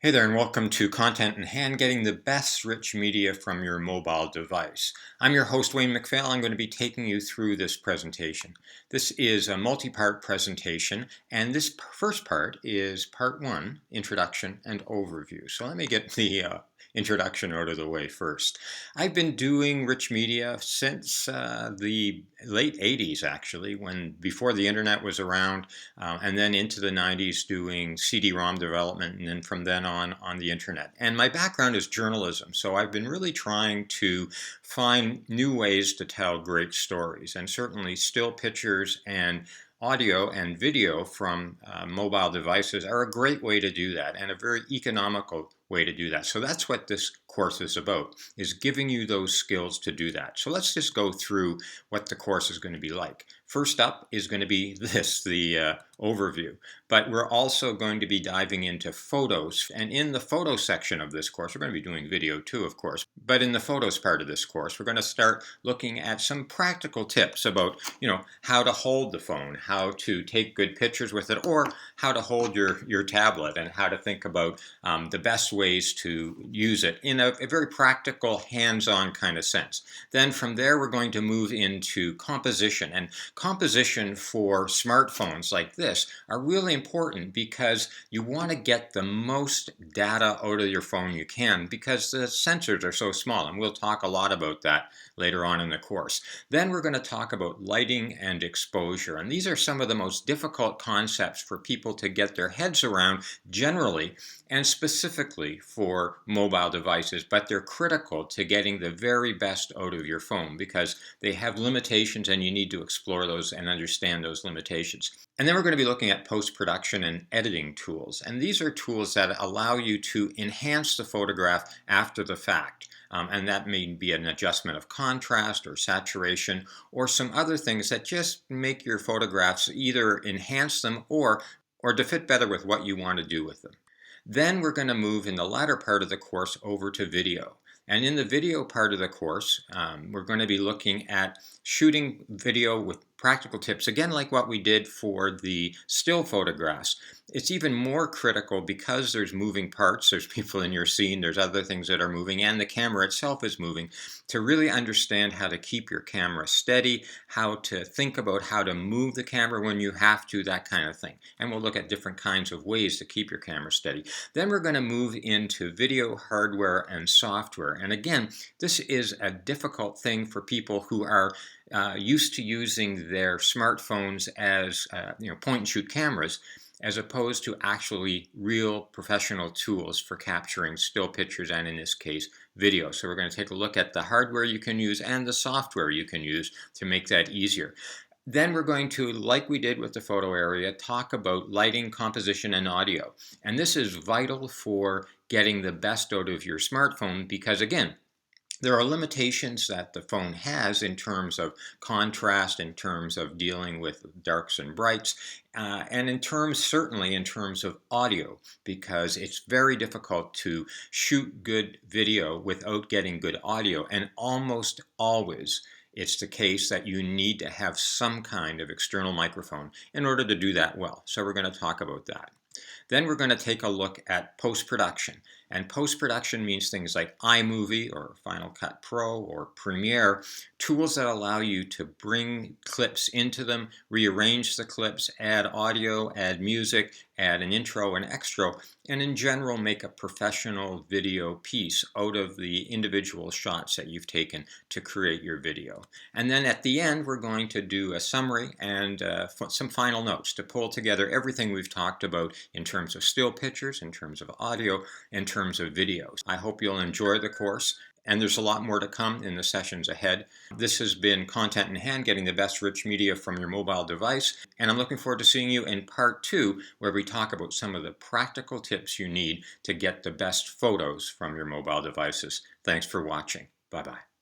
Hey there, and welcome to Content in Hand, getting the best rich media from your mobile device. I'm your host, Wayne McPhail. I'm going to be taking you through this presentation. This is a multi-part presentation, and this first part is part one, Introduction and Overview. So let me get the introduction out of the way first. I've been doing rich media since the late 80s, actually, before the internet was around, and then into the 90s doing CD-ROM development, and then from then on the internet. And my background is journalism, so I've been really trying to find new ways to tell great stories, and certainly still pictures and audio and video from mobile devices are a great way to do that, and a very economical way to do that. So that's what this course is about, is giving you those skills to do that. So let's just go through what the course is going to be like. First up is going to be the overview, but we're also going to be diving into photos, and in the photo section of this course, we're going to be doing video too, of course, but in the photos part of this course, we're going to start looking at some practical tips about, how to hold the phone, how to take good pictures with it, or how to hold your tablet, and how to think about the best ways to use it in a very practical, hands-on kind of sense. Then from there, we're going to move into composition, and composition for smartphones like this are really important because you want to get the most data out of your phone you can, because the sensors are so small, and we'll talk a lot about that later on in the course. Then we're going to talk about lighting and exposure, and these are some of the most difficult concepts for people to get their heads around generally, and specifically for mobile devices, but they're critical to getting the very best out of your phone because they have limitations, and you need to explore those and understand those limitations. And then we're going to be looking at post-production and editing tools, and these are tools that allow you to enhance the photograph after the fact. And that may be an adjustment of contrast or saturation or some other things that just make your photographs either enhance them or to fit better with what you want to do with them. Then we're going to move in the latter part of the course over to video. And in the video part of the course, we're going to be looking at shooting video with practical tips, again like what we did for the still photographs. It's even more critical because there's moving parts, there's people in your scene, there's other things that are moving, and the camera itself is moving, to really understand how to keep your camera steady, how to think about how to move the camera when you have to, that kind of thing. And we'll look at different kinds of ways to keep your camera steady. Then we're going to move into video hardware and software. And again, this is a difficult thing for people who are used to using their smartphones as point and shoot cameras, as opposed to actually real professional tools for capturing still pictures and, in this case, video. So we're going to take a look at the hardware you can use and the software you can use to make that easier. Then we're going to, like we did with the photo area, talk about lighting, composition, and audio. And this is vital for getting the best out of your smartphone because, again, there are limitations that the phone has in terms of contrast, in terms of dealing with darks and brights, and certainly in terms of audio, because it's very difficult to shoot good video without getting good audio, and almost always it's the case that you need to have some kind of external microphone in order to do that well. So we're going to talk about that. Then we're going to take a look at post-production. And post-production means things like iMovie or Final Cut Pro or Premiere, tools that allow you to bring clips into them, rearrange the clips, add audio, add music, add an intro and extra, and in general make a professional video piece out of the individual shots that you've taken to create your video. And then at the end, we're going to do a summary and some final notes to pull together everything we've talked about in terms of still pictures, in terms of audio, in terms of videos. I hope you'll enjoy the course, and there's a lot more to come in the sessions ahead. This has been Content in Hand, getting the best rich media from your mobile device, and I'm looking forward to seeing you in part two, where we talk about some of the practical tips you need to get the best photos from your mobile devices. Thanks for watching. Bye-bye.